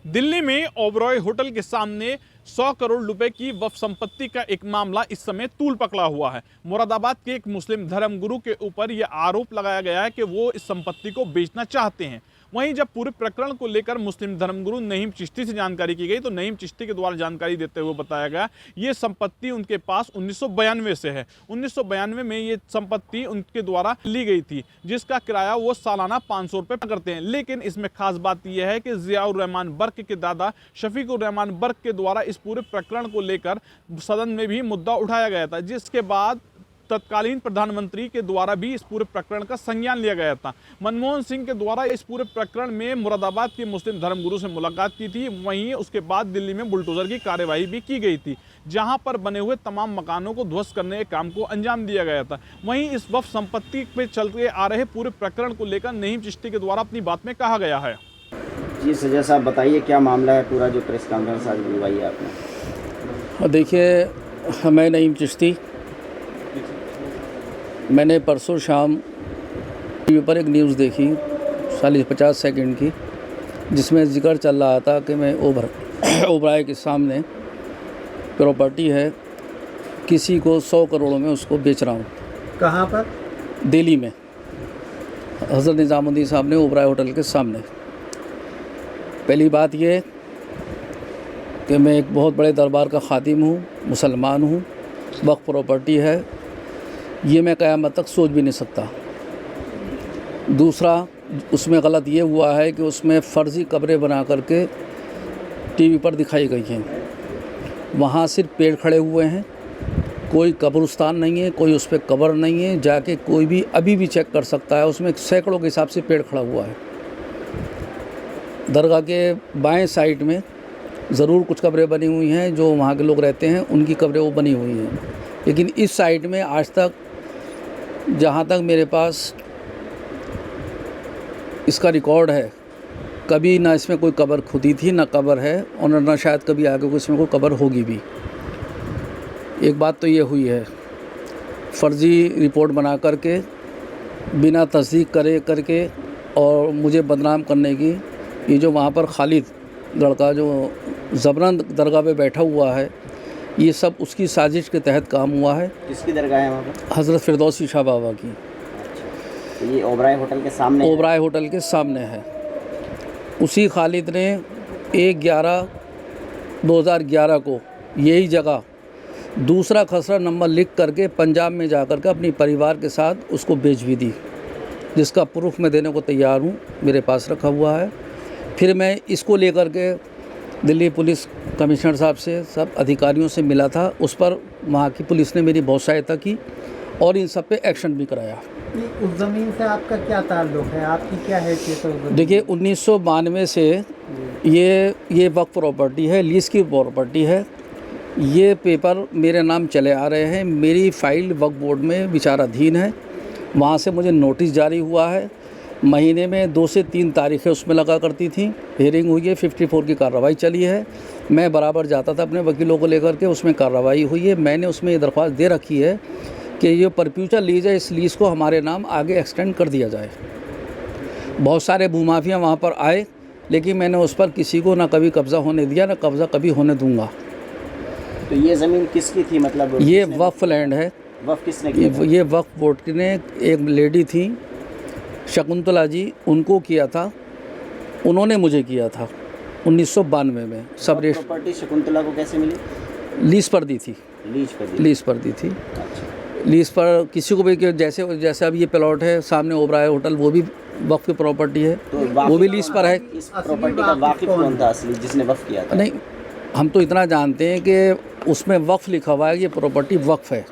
दिल्ली में ओबरॉय होटल के सामने 100 करोड़ रुपए की वक्फ संपत्ति का एक मामला इस समय तूल पकड़ा हुआ है। मुरादाबाद के एक मुस्लिम धर्मगुरु के ऊपर यह आरोप लगाया गया है कि वो इस संपत्ति को बेचना चाहते हैं। वहीं जब पूरे प्रकरण को लेकर मुस्लिम धर्मगुरु नईम चिश्ती से जानकारी की गई तो नईम चिश्ती के द्वारा जानकारी देते हुए बताया गया ये संपत्ति उनके पास 1992 से है। 1992 में ये संपत्ति उनके द्वारा ली गई थी, जिसका किराया वो सालाना 500 रुपये करते हैं। लेकिन इसमें खास बात यह है कि ज़ियाउर रहमान बर्क के दादा शफीकुर रहमान बर्क के द्वारा इस पूरे प्रकरण को लेकर सदन में भी मुद्दा उठाया गया था, जिसके बाद तत्कालीन प्रधानमंत्री के द्वारा भी इस पूरे प्रकरण का संज्ञान लिया गया था। मनमोहन सिंह के द्वारा इस पूरे प्रकरण में मुरादाबाद के मुस्लिम धर्मगुरु से मुलाकात की थी। वहीं उसके बाद दिल्ली में बुलडोजर की कार्यवाही भी की गई थी, जहां पर बने हुए तमाम मकानों को ध्वस्त करने के काम को अंजाम दिया गया था। वहीं इस वक्फ संपत्ति पे चलते आ रहे पूरे प्रकरण को लेकर नईम चिश्ती के द्वारा अपनी बात में कहा गया है। जी सजा साहब, बताइए क्या मामला है पूरा जो प्रेस कॉन्फ्रेंस आज बुलवाई है आपने? देखिए, मैं नईम चिश्ती, मैंने परसों शाम टीवी पर एक न्यूज़ देखी 40-50 सेकंड की, जिसमें जिक्र चल रहा था कि मैं ओबराय के सामने प्रॉपर्टी है, किसी को 100 करोड़ में उसको बेच रहा हूँ। कहाँ पर? दिल्ली में हज़रत निज़ामुद्दीन साहब ने ओबराय होटल के सामने। पहली बात ये कि मैं एक बहुत बड़े दरबार का खातिम हूँ, मुसलमान हूँ। वक्फ प्रॉपर्टी है, ये मैं क़यामत तक सोच भी नहीं सकता। दूसरा, उसमें गलत ये हुआ है कि उसमें फ़र्ज़ी कब्रें बना करके टीवी पर दिखाई गई हैं। वहाँ सिर्फ पेड़ खड़े हुए हैं, कोई कब्रिस्तान नहीं है, कोई उस पर कब्र नहीं है। जाके कोई भी अभी भी चेक कर सकता है, उसमें सैकड़ों के हिसाब से पेड़ खड़ा हुआ है। दरगाह के बाएं साइड में ज़रूर कुछ कब्रें बनी हुई हैं, जो वहाँ के लोग रहते हैं उनकी कब्रें वो बनी हुई हैं। लेकिन इस साइड में आज तक, जहाँ तक मेरे पास इसका रिकॉर्ड है, कभी ना इसमें कोई कब्र खुदी थी, ना कब्र है, और ना शायद कभी आगे इसमें कोई कब्र होगी भी। एक बात तो ये हुई है, फ़र्ज़ी रिपोर्ट बना करके, बिना तस्दीक करके और मुझे बदनाम करने की, ये जो वहाँ पर खालिद लड़का जो ज़बरन दरगाह पे बैठा हुआ है, ये सब उसकी साजिश के तहत काम हुआ है। किसकी दरगाह है वहाँ पर? हज़रत फिरदौसी शाह बाबा की। तो ये ओबराय होटल के सामने? ओबराय होटल के सामने है। उसी खालिद ने 1/11/2011 को यही जगह दूसरा खसरा नंबर लिख करके पंजाब में जा कर के अपनी परिवार के साथ उसको बेच भी दी, जिसका प्रूफ मैं देने को तैयार हूँ, मेरे पास रखा हुआ है। फिर मैं इसको लेकर के दिल्ली पुलिस कमिश्नर साहब से, सब अधिकारियों से मिला था। उस पर वहाँ की पुलिस ने मेरी बहुत सहायता की और इन सब पे एक्शन भी कराया। उस ज़मीन से आपका क्या ताल्लुक़ है, आपकी क्या हैसियत है? देखिए, 1992 से ये वक्फ प्रॉपर्टी है, लीज़ की प्रॉपर्टी है। ये पेपर मेरे नाम चले आ रहे हैं, मेरी फ़ाइल वक्फ बोर्ड में विचाराधीन है। वहाँ से मुझे नोटिस जारी हुआ है, महीने में 2 से 3 तारीखें उसमें लगा करती थी। हियरिंग हुई है, 54 की कार्रवाई चली है। मैं बराबर जाता था अपने वकीलों को लेकर के, उसमें कार्रवाई हुई है। मैंने उसमें ये दरख्वास्त दे रखी है कि ये परफ्यूचर लीज़ है, इस लीज़ को हमारे नाम आगे एक्सटेंड कर दिया जाए। बहुत सारे भूमाफिया वहाँ पर आए, लेकिन मैंने उस पर किसी को ना कभी कब्ज़ा होने दिया, ना कब्ज़ा कभी होने दूँगा। तो ये ज़मीन किसकी थी? मतलब ये वक्फ लैंड है। वक्फ किसने किया? ये वक्फ बोर्ड ने, एक लेडी थी शकुंतला जी, उनको किया था। उन्होंने मुझे किया था 1992 में। सब प्रॉपर्टी शकुंतला को कैसे मिली? लीज़ पर दी थी। लीज़ पर दी थी। अच्छा। लीज़ पर किसी को भी, कि जैसे अब ये प्लॉट है सामने ओबराय होटल, वो भी वक्फ की प्रॉपर्टी है, तो वो भी लीज़ पर है। इस प्रॉपर्टी का वाकिफ कौन था असली, जिसने वक्फ किया था? नहीं, हम तो इतना जानते हैं कि उसमें वक्फ लिखा हुआ है, ये प्रॉपर्टी वक्फ है,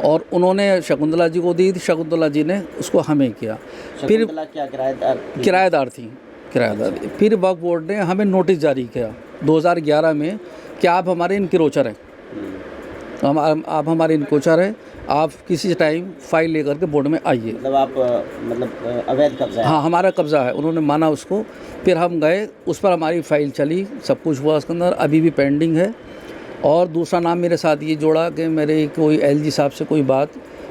और उन्होंने शकुंतला जी को दी थी, शकुंतला जी ने उसको हमें किया। फिर क्या किराएदार थी। फिर वक्फ बोर्ड ने हमें नोटिस जारी किया 2011 में कि आप हमारे इनक्रोचर हैं, आप हमारे इनक्रोचर हैं, आप किसी टाइम फाइल लेकर के बोर्ड में आइए। मतलब आप अवैध कब्जा है? हाँ, हमारा कब्ज़ा है। उन्होंने माना उसको। फिर हम गए, उस पर हमारी फ़ाइल चली, सब कुछ हुआ उसके अंदर, अभी भी पेंडिंग है। और दूसरा नाम मेरे साथ ये जोड़ा कि मेरे कोई एलजी साहब से कोई बात,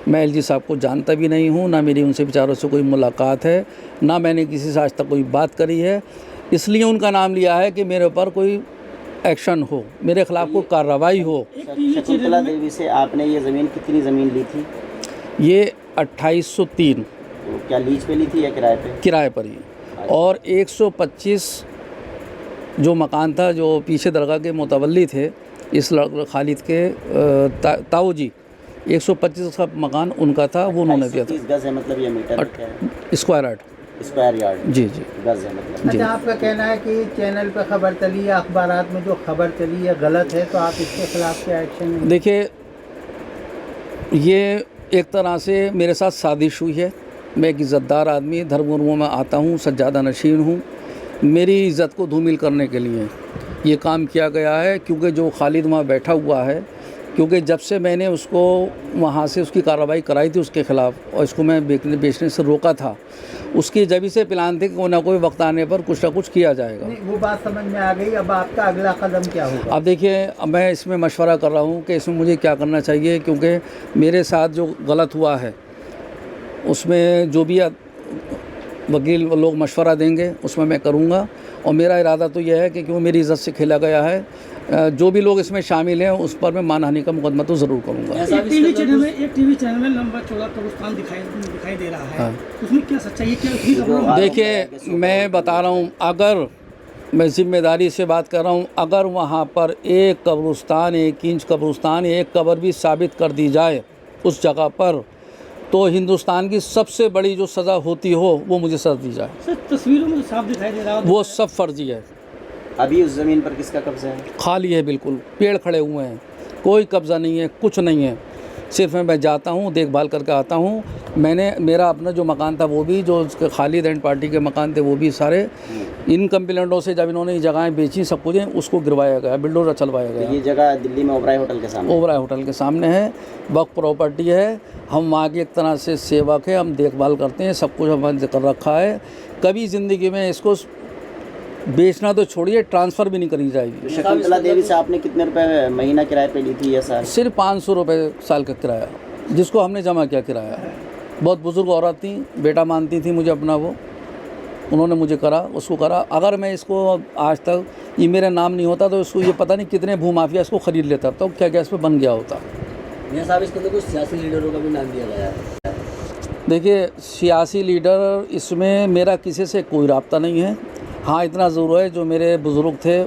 मैं एलजी साहब को जानता भी नहीं हूँ, ना मेरी उनसे बेचारों से कोई मुलाकात है, ना मैंने किसी से आज तक कोई बात करी है। इसलिए उनका नाम लिया है कि मेरे ऊपर कोई एक्शन हो, मेरे खिलाफ कोई कार्रवाई हो। शकुंतला देवी से आपने ये ज़मीन, कितनी ज़मीन ली थी? ये 2803 तो क्या लीज पे ली थी या किराए पे? किराए पर ही, और 125 जो मकान था, जो पीछे दरगाह के मुतवल्ली थे इस खालिद के ताऊ जी, 125 का मकान उनका था, वो उन्होंने दिया था। 30 गज है मतलब, ये मीटर में क्या है? Square yard. स्क्वायर यार्ड जी जी। गज है मतलब। जी। अच्छा, आपका कहना है कि चैनल पे खबर चली या अखबारात में जो खबर चली है गलत है, तो आप इसके खिलाफ क्या एक्शन लेंगे? देखिए, ये एक तरह से मेरे साथ साजिश हुई है। मैं एक इज़्ज़तदार आदमी, धर्मगुरुओं में आता हूँ, सज्जादा नशीन हूँ। मेरी इज़्ज़त को धूमिल करने के लिए ये काम किया गया है, क्योंकि जो खालिद वहाँ बैठा हुआ है, क्योंकि जब से मैंने उसको वहाँ से उसकी कार्रवाई कराई थी उसके ख़िलाफ़, और इसको मैं बेचने से रोका था, उसकी जब से प्लान थे कि कोई ना कोई वक्त आने पर कुछ ना कुछ किया जाएगा। नहीं, वो बात समझ में आ गई। अब आपका अगला कदम क्या होगा? अब देखिए, अब मैं इसमें मशवरा कर रहा हूँ कि इसमें मुझे क्या करना चाहिए, क्योंकि मेरे साथ जो गलत हुआ है उसमें जो भी वकील लोग मशवरा देंगे उसमें मैं करूँगा। और मेरा इरादा तो यह है कि क्यों मेरी इज़्ज़त से खेला गया है, जो भी लोग इसमें शामिल हैं उस पर मैं मानहानि का मुकदमा तो ज़रूर करूँगा। एक टीवी चैनल में लंबा चौड़ा कब्रिस्तान दिखाई दे रहा है, हाँ। उसमें क्या सच्चाई है, क्या उसकी खबरों? देखिए, मैं बता रहा हूँ, अगर मैं ज़िम्मेदारी से बात कर रहा हूँ, अगर वहाँ पर एक कब्रिस्तान, 1 इंच कब्रिस्तान, एक कब्र भी साबित कर दी जाए उस जगह पर, तो हिंदुस्तान की सबसे बड़ी जो सज़ा होती हो वो मुझे सज़ा दी जाए। सर, तस्वीरों में साफ दिखाई दे रहा है। वो सब फर्जी है। अभी उस ज़मीन पर किसका कब्जा है? खाली है, बिल्कुल पेड़ खड़े हुए हैं, कोई कब्ज़ा नहीं है, कुछ नहीं है। सिर्फ मैं जाता हूँ, देखभाल करके आता हूँ। मेरा अपना जो मकान था वो भी, जो उसके खालिद एंड पार्टी के मकान थे वो भी सारे इन कंप्लेंटों से, जब इन्होंने ये जगहें बेची सब कुछ, उसको गिरवाया गया, बिल्डोजर चलवाया तो गया। ये जगह दिल्ली में ओबराय होटल के सामने? ओबराय होटल के सामने है, वक्फ प्रॉपर्टी है। हम वहाँ की एक तरह से सेवक है, हम देखभाल करते हैं, सब कुछ हमने कर रखा है। कभी ज़िंदगी में इसको बेचना तो छोड़िए, ट्रांसफ़र भी नहीं करी जाएगी। शकुंतला देवी से आपने कितने रुपए महीना किराए पे ली थी या साल? सिर्फ 500 रुपये साल का किराया, जिसको हमने जमा किया किराया। बहुत बुज़ुर्ग औरत थी, बेटा मानती थी मुझे अपना, वो उन्होंने मुझे करा, उसको करा। अगर मैं इसको आज तक ये मेरा नाम नहीं होता तो इसको ये पता नहीं कितने भूमाफिया इसको ख़रीद लेता, तो क्या क्या इस पर बन गया होता। मियां साहब, इसके अंदर कुछ सियासी लीडरों का भी नाम दिया गया है। देखिए, सियासी लीडर इसमें मेरा किसी से कोई राब्ता नहीं है। हाँ, इतना ज़रूर है, जो मेरे बुज़ुर्ग थे,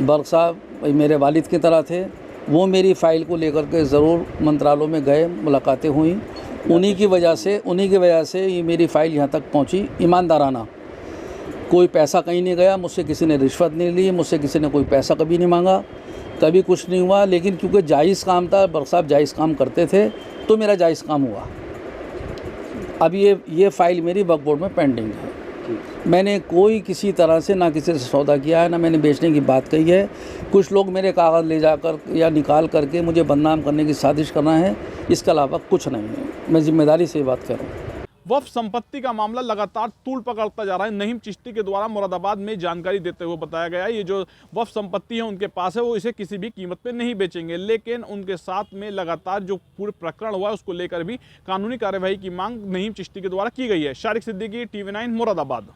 बर्क साहब मेरे वालिद की तरह थे, वो मेरी फ़ाइल को लेकर के ज़रूर मंत्रालयों में गए, मुलाकातें हुई। उन्हीं की वजह से ये मेरी फ़ाइल यहाँ तक पहुँची, ईमानदाराना। कोई पैसा कहीं नहीं गया, मुझसे किसी ने रिश्वत नहीं ली, मुझसे किसी ने कोई पैसा कभी नहीं मांगा, कभी कुछ नहीं हुआ। लेकिन क्योंकि जायज़ काम था, बर्क साहब जायज़ काम करते थे, तो मेरा जायज़ काम हुआ। अब ये फ़ाइल मेरी वक्फ बोर्ड में पेंडिंग है। मैंने कोई किसी तरह से ना किसी से सौदा किया है, ना मैंने बेचने की बात कही है। कुछ लोग मेरे कागज़ ले जाकर या निकाल करके मुझे बदनाम करने की साजिश करना है, इसके अलावा कुछ नहीं है। मैं ज़िम्मेदारी से बात कर रहा हूँ। वक्फ संपत्ति का मामला लगातार तूल पकड़ता जा रहा है। नईम चिश्ती के द्वारा मुरादाबाद में जानकारी देते हुए बताया गया है, ये जो वक्फ संपत्ति है उनके पास है, वो इसे किसी भी कीमत पे नहीं बेचेंगे। लेकिन उनके साथ में लगातार जो पूरे प्रकरण हुआ है उसको लेकर भी कानूनी कार्यवाही की मांग नईम चिश्ती के द्वारा की गई है। शारिक सिद्दीकी, TV9 मुरादाबाद।